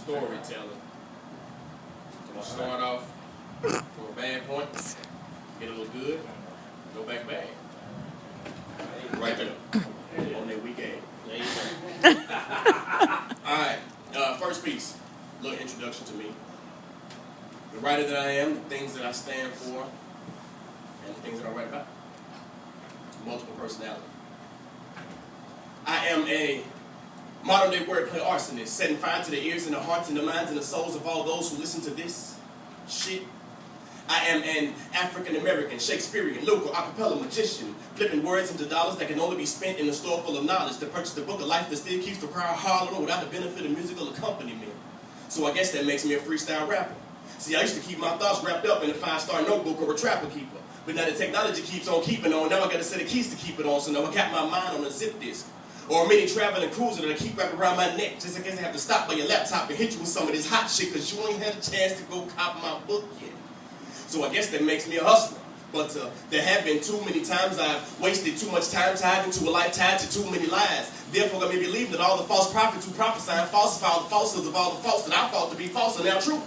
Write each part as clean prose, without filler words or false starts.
storyteller. I'm gonna start off from a bad point, get a little good, go back bad. Right there. On that weak ass. There you go. Alright, first piece. A little introduction to me. The writer that I am, the things that I stand for, and the things that I write about. Multiple personality. I am a modern day wordplay arsonist, setting fire to the ears and the hearts and the minds and the souls of all those who listen to this shit. I am an African-American, Shakespearean, local, acapella magician, flipping words into dollars that can only be spent in a store full of knowledge to purchase the book of life that still keeps the crowd hollering without the benefit of musical accompaniment. So I guess that makes me a freestyle rapper. See, I used to keep my thoughts wrapped up in a 5-star notebook or a trapper keeper. But now the technology keeps on keeping on, now I got a set of keys to keep it on, so now I got my mind on a zip disk. Or a mini traveling cruiser that I keep wrapped around my neck, just in case I have to stop by your laptop and hit you with some of this hot shit, because you ain't had a chance to go cop my book yet. So I guess that makes me a hustler. But there have been too many times I've wasted too much time tied into a life tied to too many lies. Therefore, I may believe that all the false prophets who prophesy and falsify all the falsehoods of all the false that I thought to be false are now true.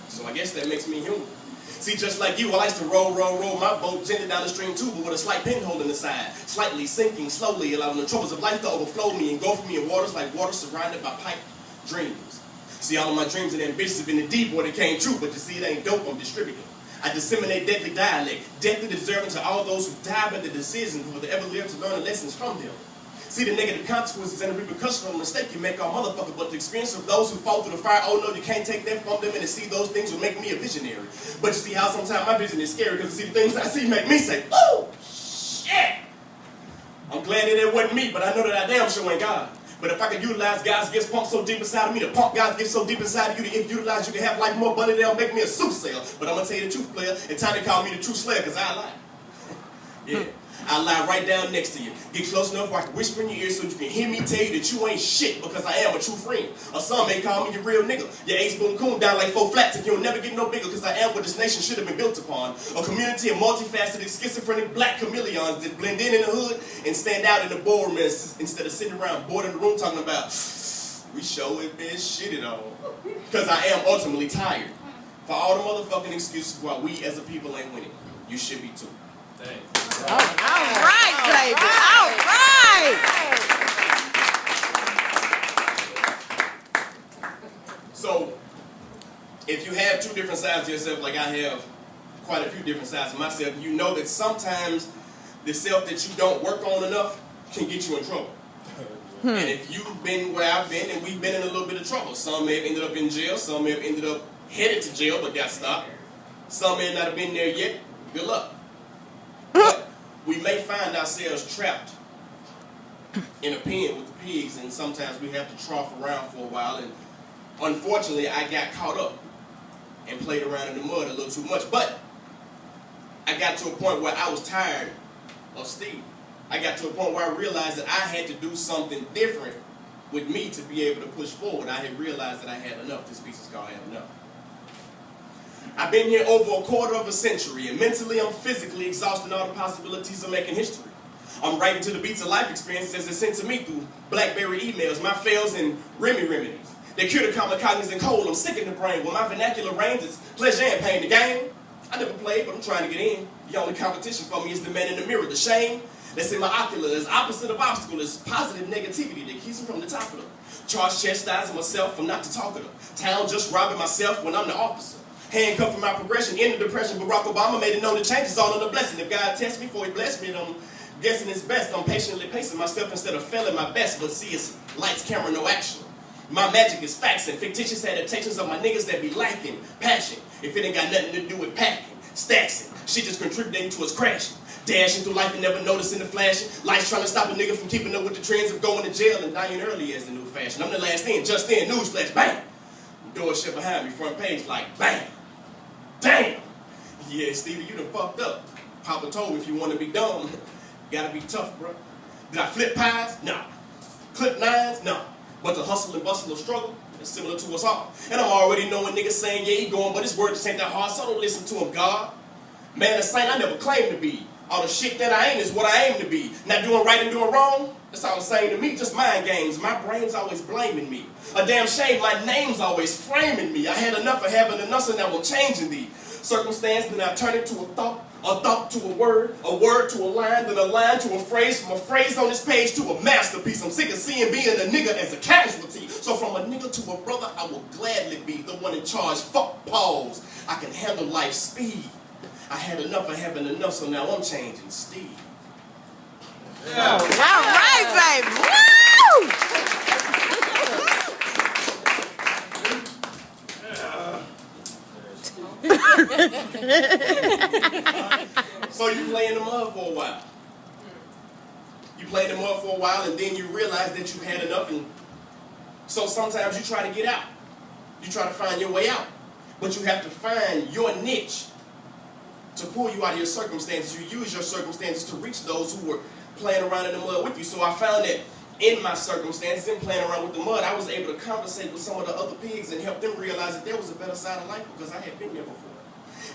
So I guess that makes me human. See, just like you, I like to roll my boat gently down the stream too, but with a slight pinhole in the side, slightly sinking slowly, allowing the troubles of life to overflow me, engulf me in waters like water surrounded by pipe dreams. See, all of my dreams and ambitions have been the deep where they came true, but you see, it ain't dope, I'm distributing. I disseminate deadly dialect, deathly deserving to all those who die by the decisions who will ever live to learn the lessons from them. See the negative consequences and the repercussions of the mistake you make, all motherfuckers, but the experience of those who fall through the fire, oh no, you can't take that from them, and to see those things will make me a visionary. But you see how sometimes my vision is scary, because you see the things I see make me say, oh, shit! I'm glad that it wasn't me, but I know that I damn sure ain't God. But if I could utilize God's gifts pumped so deep inside of me, to pump God's gifts so deep inside of you, that if utilized, you can have life more abundant, they'll make me a soothsayer. But I'm going to tell you the truth, player, and time to call me the true slayer, because I lie. Yeah. I lie right down next to you. Get close enough where I can whisper in your ear so you can hear me tell you that you ain't shit, because I am a true friend. Or some may call me your real nigga. Your ace-boom coon down like 4 flats, and you'll never get no bigger, because I am what this nation should have been built upon. A community of multifaceted, schizophrenic black chameleons that blend in the hood and stand out in the boardroom instead of sitting around bored in the room talking about, we sure have been shitted on. Because I am ultimately tired. For all the motherfucking excuses why we as a people ain't winning. You should be too. Thanks. All right, baby. All right. So, if you have 2 different sides of yourself, like I have quite a few different sides of myself, you know that sometimes the self that you don't work on enough can get you in trouble. And if you've been where I've been, and we've been in a little bit of trouble. Some may have ended up in jail. Some may have ended up headed to jail but got stopped. Some may not have been there yet. Good luck. But we may find ourselves trapped in a pen with the pigs, and sometimes we have to trough around for a while. And unfortunately, I got caught up and played around in the mud a little too much. But I got to a point where I was tired of Steve. I got to a point where I realized that I had to do something different with me to be able to push forward. I had realized that I had enough. This piece is called I Had Enough. I've been here over a quarter of a century, and mentally I'm physically exhausting all the possibilities of making history. I'm writing to the beats of life experiences as they're sent to me through BlackBerry emails, my fails and remedies. They cure the common cognizant cold. I'm sick in the brain. When my vernacular reigns, it's pleasure and pain. The game, I never played, but I'm trying to get in. The only competition for me is the man in the mirror. The shame that's in my ocular is opposite of obstacle. It's positive negativity that keeps me from the top of them. Charge chastising myself for not the talkative. Town just robbing myself when I'm the officer. Handcuffed from my progression in the depression. Barack Obama made it known the change is all in the blessing. If God tests me before he blessed me, then I'm guessing it's best. I'm patiently pacing myself instead of failing my best. But see, it's lights, camera, no action. My magic is facts and fictitious adaptations of my niggas that be lacking passion. If it ain't got nothing to do with packing, stacking, shit just contributing to us crashing. Dashing through life and never noticing the flashing. Life's trying to stop a nigga from keeping up with the trends of going to jail and dying early as the new fashion. I'm the last in, just in, newsflash, bang! Door shut behind me, front page like, bang! Damn! Yeah, Stevie, you done fucked up. Papa told me if you want to be dumb, you gotta be tough, bro. Did I flip pies? No. Clip nines? No. But the hustle and bustle of struggle is similar to us all. And I'm already knowing niggas saying, yeah, he going, but his word just ain't that hard, so don't listen to him, God. Man, a saint I never claimed to be. All the shit that I ain't is what I aim to be. Not doing right and doing wrong, that's all the same to me, just mind games. My brain's always blaming me. A damn shame, my name's always framing me. I had enough of having enough, so now I'm changing thee. Circumstance, then I turn it to a thought to a word to a line, then a line to a phrase, from a phrase on this page to a masterpiece. I'm sick of seeing being a nigga as a casualty. So from a nigga to a brother, I will gladly be the one in charge. Fuck pause. I can handle life's speed. I had enough of having enough, so now I'm changing Steve. Yeah. All right, baby. Woo! So you play in the mud for a while. You play in the mud for a while, and then you realize that you had enough, and so sometimes you try to get out. You try to find your way out. But you have to find your niche to pull you out of your circumstances. You use your circumstances to reach those who were playing around in the mud with you. So I found that in my circumstances, in playing around with the mud, I was able to conversate with some of the other pigs and help them realize that there was a better side of life because I had been there before.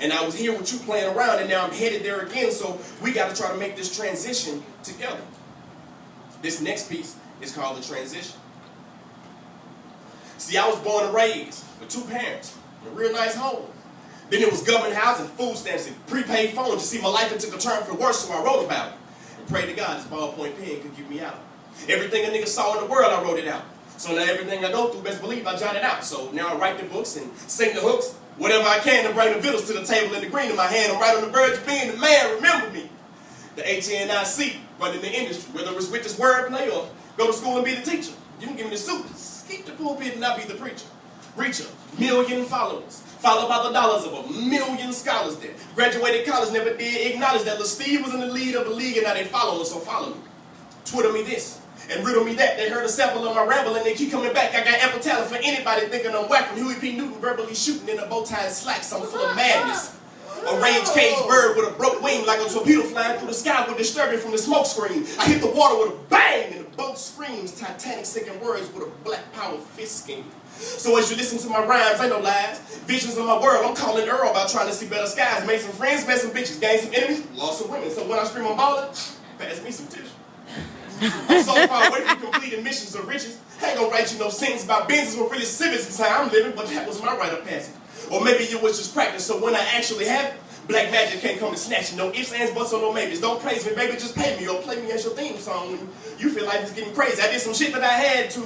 And I was here with you playing around, and now I'm headed there again, so we got to try to make this transition together. This next piece is called the transition. See, I was born and raised with two parents in a real nice home. Then it was government housing, food stamps, and prepaid phones. You see, my life had took a turn for the worse, so I wrote about it. And prayed to God this ballpoint pen could get me out. Everything a nigga saw in the world, I wrote it out. So now everything I go through, best believe I jot it out. So now I write the books and sing the hooks, whatever I can to bring the vittles to the table and the green in my hand. I'm right on the verge of being the man, remember me. The HNIC, running the industry, whether it's with this wordplay or go to school and be the teacher. You can give me the suit, just keep the pulpit and I'll be the preacher. Reach a million followers, followed by the dollars of a million scholars there. Graduated college, never did acknowledge that Lil Steve was in the lead of the league and now they follow us, so follow me. Twitter me this and riddle me that. They heard a sample of my ramble and they keep coming back. I got ample talent for anybody thinking I'm whacking. Huey P. Newton verbally shooting in a bow tie and slacks. I'm full of madness. A rage-caged bird with a broke wing like a torpedo flying through the sky with disturbing from the smoke screen. I hit the water with a bang and the boat screams. Titanic sinking words with a black power fist scheme. So as you listen to my rhymes, ain't no lies. Visions of my world, I'm calling Earl about trying to see better skies. Made some friends, met some bitches, gained some enemies, lost some women. So when I scream I'm ballin', pass me some tissue. I'm so far away from completing missions of riches. I ain't gonna write you no sentence about business or really civics is how I'm living, but that was my rite of passage. Or maybe it was just practice, so when I actually have it, black magic can't come and snatch you. No ifs, ands, buts, or no maybes. Don't praise me, baby, just pay me or play me as your theme song when you feel like it's getting crazy. I did some shit that I had to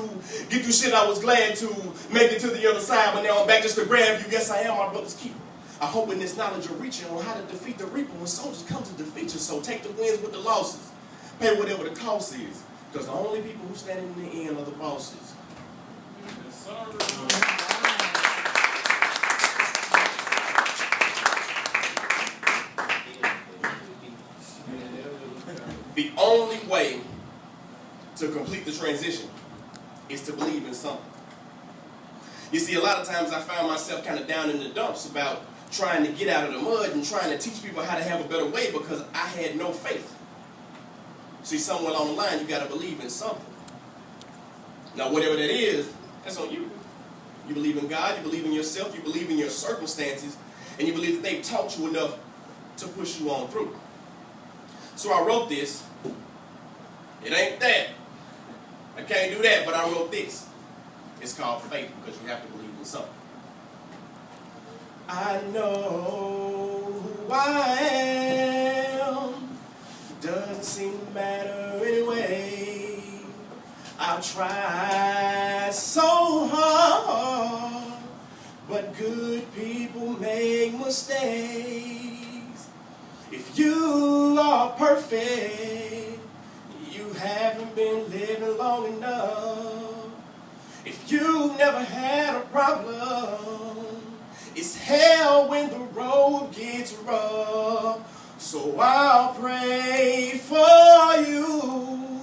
get through shit I was glad to make it to the other side, but now I'm back just to grab you. Yes, I am my brother's keeper. I hope in this knowledge you're reaching on how to defeat the reaper when soldiers come to defeat you. So take the wins with the losses. Pay whatever the cost is. Because the only people who stand in the end are the bosses. Yes, sir. The only way to complete the transition is to believe in something. You see, a lot of times I found myself kind of down in the dumps about trying to get out of the mud and trying to teach people how to have a better way because I had no faith. See, somewhere along the line, you got to believe in something. Now, whatever that is, that's on you. You believe in God, you believe in yourself, you believe in your circumstances, and you believe that they've taught you enough to push you on through. So I wrote this. It ain't that. I can't do that, but I wrote this. It's called faith because you have to believe in something. I know who I am. Doesn't seem to matter anyway. I've tried so hard, but good people make mistakes. If you are perfect, you haven't been living long enough. If you've never had a problem, it's hell when the road gets rough. So I'll pray for you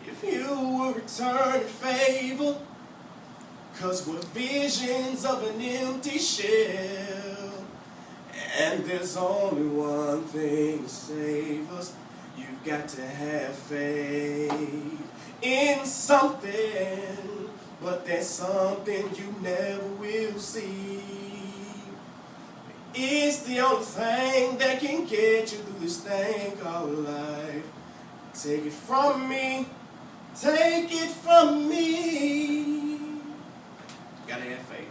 if you will return the favor. 'Cause we're visions of an empty shell, and there's only one thing to save us. You've got to have faith in something, but there's something you never will see. It's the only thing that can get you through this thing called life. Take it from me. Take it from me. Gotta have faith.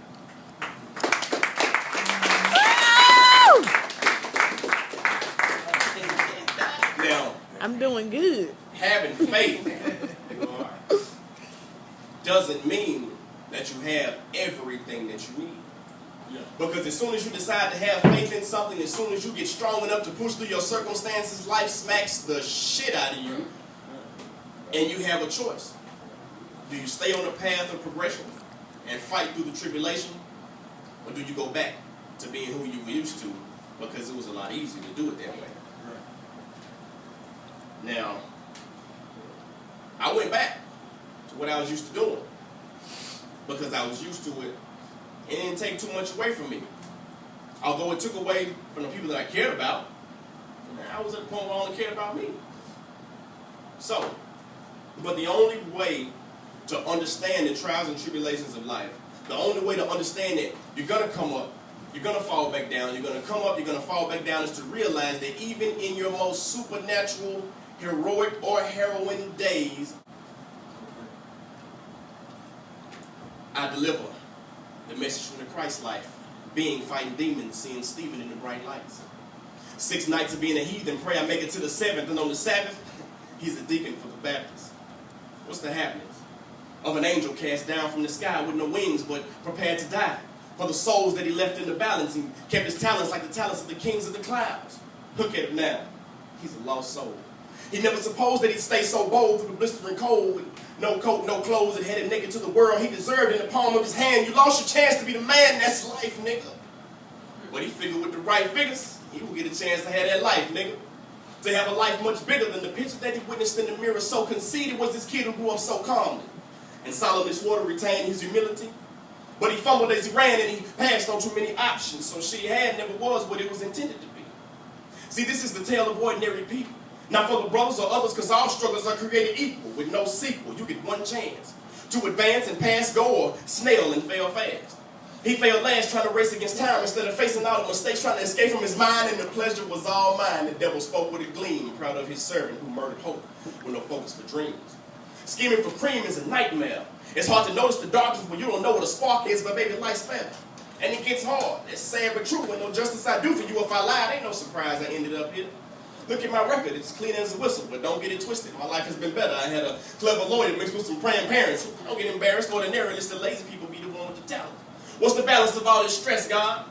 Now, I'm doing good. having faith doesn't mean that you have everything that you need. Yeah. Because as soon as you decide to have faith in something, as soon as you get strong enough to push through your circumstances, life smacks the shit out of you, and you have a choice. Do you stay on the path of progression and fight through the tribulation, or do you go back to being who you were used to because it was a lot easier to do it that way? Now, I went back to what I was used to doing because I was used to it. It didn't take too much away from me. Although it took away from the people that I cared about, I was at the point where I only cared about me. So, but the only way to understand the trials and tribulations of life, the only way to understand that you're going to come up, you're going to fall back down, you're going to come up, you're going to fall back down, is to realize that even in your most supernatural, heroic, or heroine days, I deliver the message from the Christ life, being fighting demons, seeing Stephen in the bright lights. 6 nights of being a heathen, pray I make it to the 7th, and on the Sabbath, he's a deacon for the Baptist. What's the happenings? Of an angel cast down from the sky with no wings, but prepared to die. For the souls that he left in the balance, and kept his talents like the talents of the kings of the clouds. Look at him now. He's a lost soul. He never supposed that he'd stay so bold through the blistering cold, with no coat, no clothes, and headed naked to the world he deserved in the palm of his hand. You lost your chance to be the man, that's life, nigga. But he figured with the right figures, he would get a chance to have that life, nigga. To have a life much bigger than the picture that he witnessed in the mirror. So conceited was this kid who grew up so calmly. And solemnly swore to retain his humility. But he fumbled as he ran, and he passed on too many options. So she had never was what it was intended to be. See, this is the tale of ordinary people. Not for the brothers or others, because all struggles are created equal, with no sequel. You get one chance to advance and pass go, or snail and fail fast. He failed last trying to race against time instead of facing all the mistakes, trying to escape from his mind, and the pleasure was all mine. The devil spoke with a gleam, proud of his servant who murdered hope with no focus for dreams. Scheming for cream is a nightmare. It's hard to notice the darkness when you don't know what a spark is, but baby, life's fair. And it gets hard. It's sad but true, and no justice I do for you. If I lied, ain't no surprise I ended up here. Look at my record, it's clean as a whistle, but don't get it twisted. My life has been better. I had a clever lawyer mixed with some praying parents. Don't get embarrassed. Ordinarily, it's the lazy people be the one with the talent. What's the balance of all this stress, God?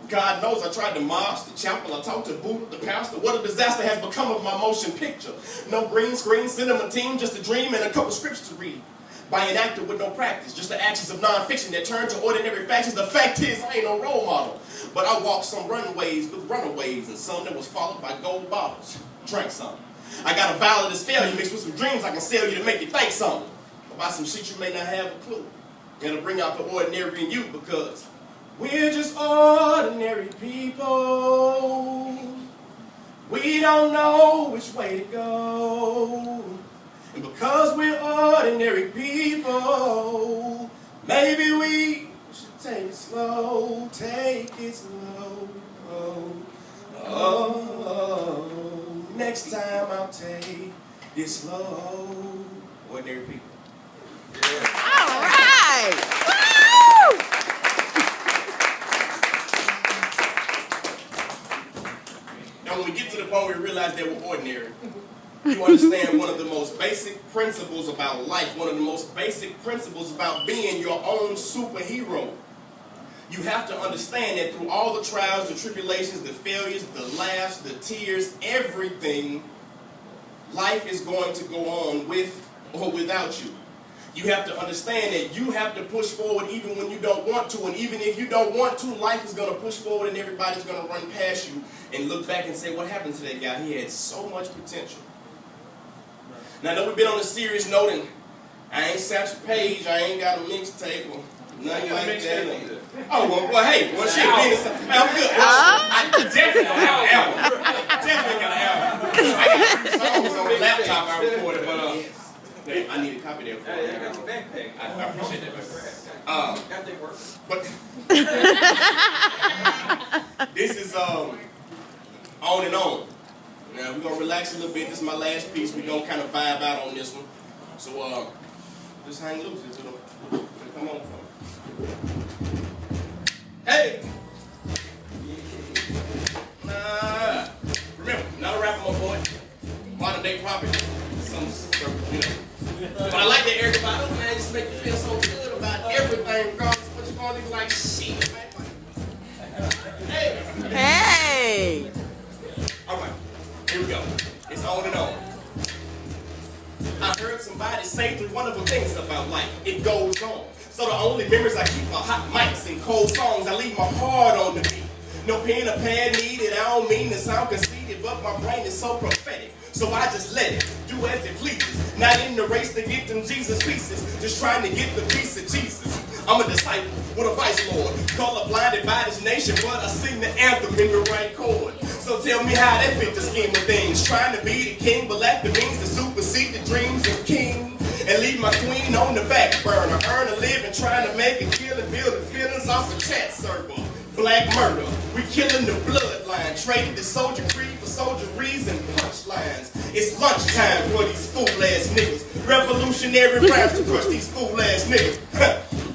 God knows I tried the mosque, the chapel, I talked to Buddha, the pastor. What a disaster has become of my motion picture. No green screen, cinema team, just a dream and a couple scripts to read. By an actor with no practice, just the actions of non-fiction that turn to ordinary factions. The fact is, I ain't no role model. But I walked some runways with runaways, and some that was followed by gold bottles. Drank some. I got a vow of this failure mixed with some dreams I can sell you to make you think something. About some shit you may not have a clue. It'll bring out the ordinary in you, because we're just ordinary people. We don't know which way to go. And because we're ordinary people, maybe we should take it slow, take it slow. Next time I'll take it slow. Ordinary people. Yeah. All right. Woo! Now when we get to the point where we realize that we're ordinary, you understand one of the most basic principles about life, one of the most basic principles about being your own superhero. You have to understand that through all the trials, the tribulations, the failures, the laughs, the tears, everything, life is going to go on with or without you. You have to understand that you have to push forward even when you don't want to, and even if you don't want to, life is going to push forward and everybody's going to run past you and look back and say, what happened to that guy? He had so much potential. Now, I know we've been on a serious note, and I ain't Satchel Paige, I ain't got a mixtape or nothing like that. Oh, well, hey, shit, I'm good. I definitely don't have an album. Definitely got an album. I got 3 songs on the laptop I recorded, but Hey, I need a copy there for you. I got your backpack. I appreciate that, Got that work. but this is on and on. Now we're gonna relax a little bit. This is my last piece. We're gonna kind of vibe out on this one. So just hang loose. It'll come on from. Hey! Nah. Remember, not a rapper, my boy. Modern day prophet. Some you know. But I like that everybody, man, just make you feel so good about everything, regardless of what you're gonna do, like shit, man. Hey! Hey! Alright, here we go. It's on and on. I heard somebody say 3 wonderful things about life. It goes on. So the only memories I keep are hot mics and cold songs. I leave my heart on the beat. No pen or pad needed. I don't mean to sound conceited, but my brain is so prophetic. So I just let it do as it pleases. Not in the race to get them Jesus pieces. Just trying to get the piece of Jesus. I'm a disciple with a vice lord. Color blinded by this nation, but I sing the anthem in the right chord. So tell me how that fit the scheme of things. Trying to be the king, but lack the means to supersede the dreams of king. And leave my queen on the back burner. Earn a living, trying to make a killing, building feelings off a chat server. Black murder, we killing the bloodline. Traded the soldier creed for soldieries and punchlines. It's lunchtime for these fool-ass niggas. Revolutionary rhymes to crush these fool-ass niggas.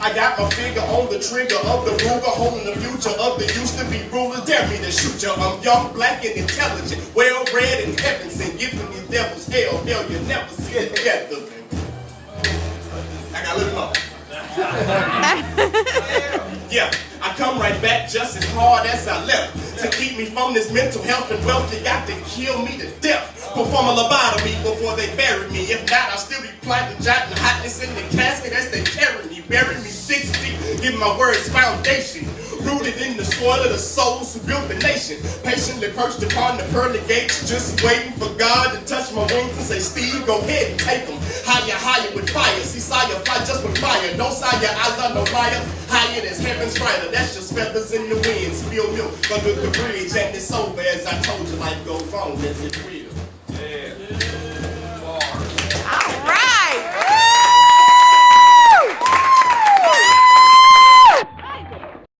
I got my finger on the trigger of the Ruger, holding the future of the used-to-be rulers. Dare me to shoot ya. I'm young, black, and intelligent, well-read in heaven sent, giving these devils hell. Hell, you never see it together. I got a little more. Yeah, I come right back just as hard as I left. To keep me from this mental health and wealth, you got to kill me to death. Perform a lobotomy before they bury me. If not, I'll still be plotting, jotting hotness in the casket as they carry me. Bury me 6 feet, give my words foundation. Rooted in the soil of the souls who built the nation. Patiently perched upon the pearly gates, just waiting for God to touch my wings and say, Steve, go ahead and take them. Higher, higher with fire. See, sire, fly just with fire. Don't sigh your eyes on no liar. Higher than heaven's brighter. That's just feathers in the wind. Spill milk under the bridge, and it's over. As I told you, life goes on as it will.